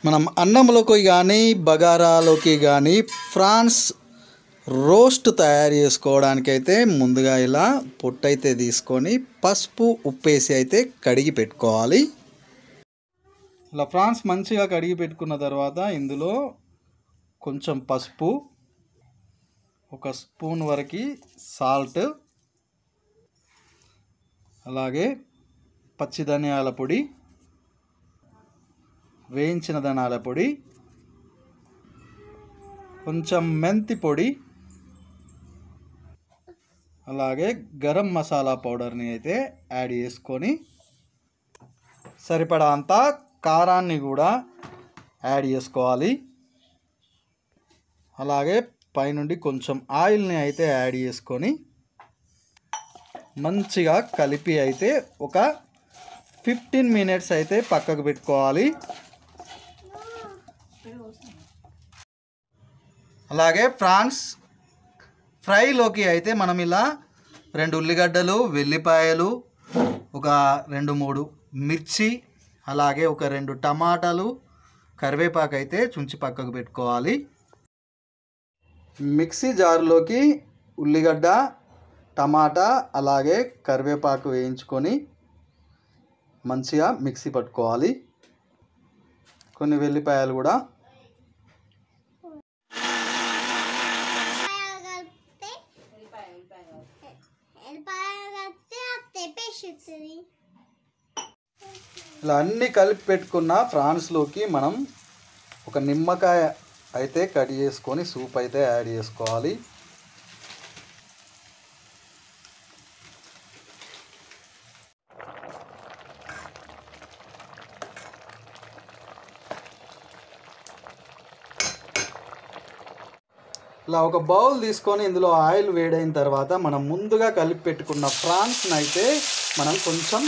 మనం అన్నంలోకి కానీ బగారాలోకి కానీ ఫ్రాన్స్ రోస్ట్ తయారు చేసుకోవడానికైతే ముందుగా ఇలా పొట్టయితే తీసుకొని పసుపు ఉప్పేసి అయితే కడిగి పెట్టుకోవాలి. ఇలా ఫ్రాన్స్ మంచిగా కడిగి పెట్టుకున్న తర్వాత ఇందులో కొంచెం పసుపు, ఒక స్పూన్ వరకు సాల్ట్, అలాగే పచ్చి ధనియాల పొడి, వేయించిన ధనియాల పొడి, కొంచెం మెంతి పొడి, అలాగే గరం మసాలా పౌడర్ని అయితే యాడ్ చేసుకొని సరిపడా అంత కారాన్ని కూడా యాడ్ చేసుకోవాలి. అలాగే పైనుండి కొంచెం ఆయిల్ని అయితే యాడ్ చేసుకొని మంచిగా కలిపి అయితే ఒక 15 మినిట్స్ అయితే పక్కకు పెట్టుకోవాలి. అలాగే ఫ్రాన్స్ ఫ్రైలోకి అయితే మనం ఇలా 2 ఉల్లిగడ్డలు, వెల్లిపాయలు, ఒక 2-3 మిర్చి, అలాగే ఒక 2 టమాటాలు, కరివేపాకు అయితే చుంచి పక్కకు పెట్టుకోవాలి. మిక్సీ జార్లోకి ఉల్లిగడ్డ, టమాటా, అలాగే కరివేపాకు వేయించుకొని మంచిగా మిక్సీ పట్టుకోవాలి. కొన్ని వెల్లిపాయలు కూడా ఇలా అన్నీ కలిపి పెట్టుకున్న ఫ్రాన్స్లోకి మనం ఒక నిమ్మకాయ అయితే కట్ చేసుకొని సూప్ అయితే యాడ్ చేసుకోవాలి. ఇలా ఒక బౌల్ తీసుకొని ఇందులో ఆయిల్ వేడైన తర్వాత మనం ముందుగా కలిపి పెట్టుకున్న ఫ్రాన్స్ని అయితే మనం కొంచెం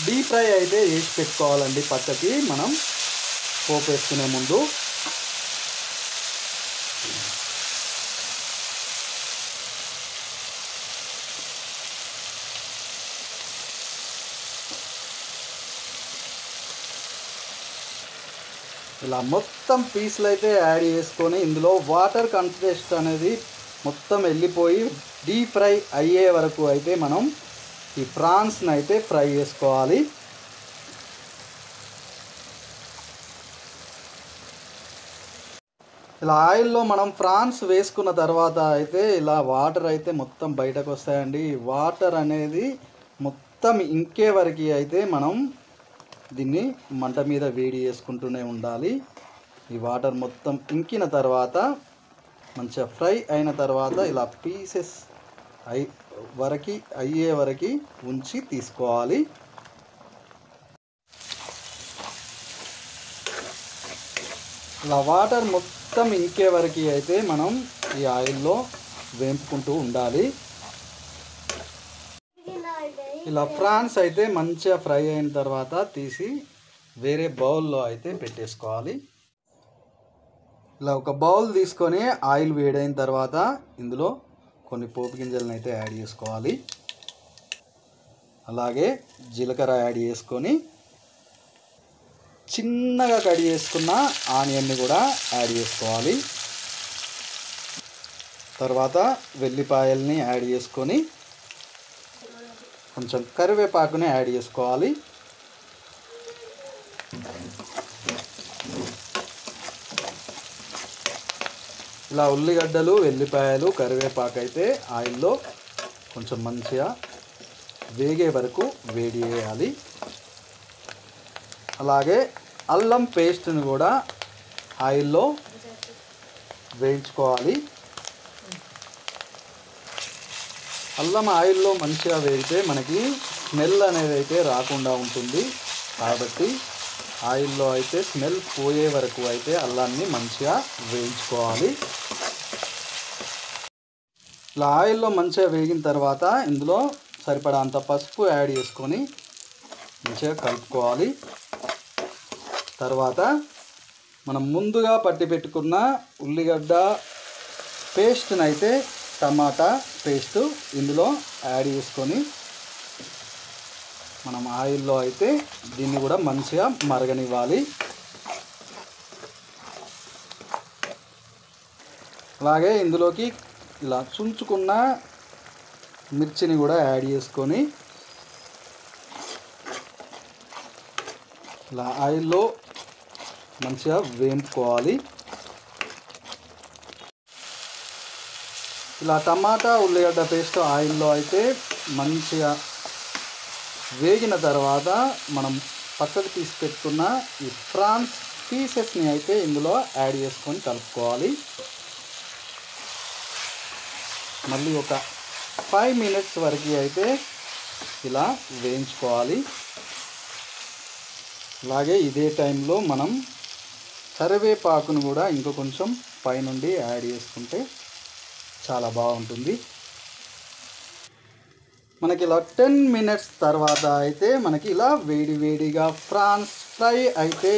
డీప్ ఫ్రై అయితే వేసి పెట్టుకోవాలండి. పక్కకి మనం పోపు వేసుకునే ముందు ఇలా మొత్తం పీసులు అయితే యాడ్ చేసుకొని ఇందులో వాటర్ కంటెస్ట్ అనేది మొత్తం వెళ్ళిపోయి డీప్ ఫ్రై అయ్యే వరకు అయితే మనం ఈ ఫ్రాన్స్ని అయితే ఫ్రై చేసుకోవాలి. ఇలా ఆయిల్లో మనం ఫ్రాన్స్ వేసుకున్న తర్వాత అయితే ఇలా వాటర్ అయితే మొత్తం బయటకు వస్తాయండి. వాటర్ అనేది మొత్తం ఇంకే వరకు అయితే మనం దీన్ని మంట మీద వేడి చేసుకుంటూనే ఉండాలి. ఈ వాటర్ మొత్తం ఇంకిన తర్వాత మంచిగా ఫ్రై అయిన తర్వాత ఇలా పీసెస్ అయ్యే వరకు ఉంచి తీసుకోవాలి. ఇలా వాటర్ మొత్తం ఇంకే వరకు అయితే మనం ఈ ఆయిల్లో వేపుకుంటూ ఉండాలి. ఇలా ఫ్రాన్స్ అయితే మంచిగా ఫ్రై అయిన తర్వాత తీసి వేరే బౌల్లో అయితే పెట్టేసుకోవాలి. ఇలా ఒక బౌల్ తీసుకొని ఆయిల్ వేడైన తర్వాత ఇందులో కొన్ని పోపు గింజలను అయితే యాడ్ చేసుకోవాలి. అలాగే జీలకర్ర యాడ్ చేసుకొని చిన్నగా కట్ చేసుకున్న ఆనియన్ని కూడా యాడ్ చేసుకోవాలి. తర్వాత వెల్లిపాయల్ని యాడ్ చేసుకొని కొంచెం కరివేపాకుని యాడ్ చేసుకోవాలి. ఇలా ఉల్లిగడ్డలు, వెల్లిపాయలు, కరివేపాకు అయితే ఆయిల్లో కొంచెం మంచిగా వేగే వరకు వేడి చేయాలి. అలాగే అల్లం పేస్ట్ని కూడా ఆయిల్లో వేయించుకోవాలి. అల్లం ఆయిల్లో మంచిగా వేగితే మనకి స్మెల్ అనేది అయితే రాకుండా ఉంటుంది. కాబట్టి ఆయిల్లో అయితే స్మెల్ పోయే వరకు అయితే అల్లాన్ని మంచిగా వేయించుకోవాలి. ఇలా ఆయిల్లో మంచిగా వేగిన తర్వాత ఇందులో సరిపడా అంత పసుపు యాడ్ చేసుకొని మంచిగా కలుపుకోవాలి. తర్వాత మనం ముందుగా పట్టి పెట్టుకున్న ఉల్లిగడ్డ పేస్ట్ని అయితే టమాటా పేస్ట్ ఇందులో యాడ్ చేసుకొని మనం ఆయిల్లో అయితే దీన్ని కూడా మంచిగా మరగనివ్వాలి. అలాగే ఇందులోకి ఇలా చుంచుకున్న మిర్చిని కూడా యాడ్ చేసుకొని ఇలా ఆయిల్లో మంచిగా వేయించుకోవాలి. ఇలా టమాటా ఉల్లిగడ్డ పేస్ట్ ఆయిల్లో అయితే మంచిగా వేగిన తర్వాత మనం పక్కకు తీసి పెట్టుకున్న ఈ ప్రాన్స్ పీసెస్ని అయితే ఇందులో యాడ్ చేసుకొని కలుపుకోవాలి. మళ్ళీ ఒక 5 minutes వరకు అయితే ఇలా వేయించుకోవాలి. అలాగే ఇదే టైంలో మనం కరివేపాకును కూడా ఇంకో కొంచెం పైనుండి యాడ్ చేసుకుంటే చాలా బాగుంటుంది. మనకి ఇలా 10 minutes తర్వాత అయితే మనకి ఇలా వేడి వేడిగా ప్రాన్స్ ఫ్రై అయితే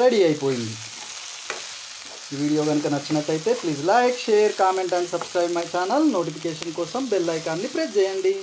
రెడీ అయిపోయింది. ఈ వీడియో కనుక నచ్చినట్టయితే please like, share, comment and subscribe my channel. Notification కోసం బెల్ ఐకాన్ని ప్రెస్ చేయండి.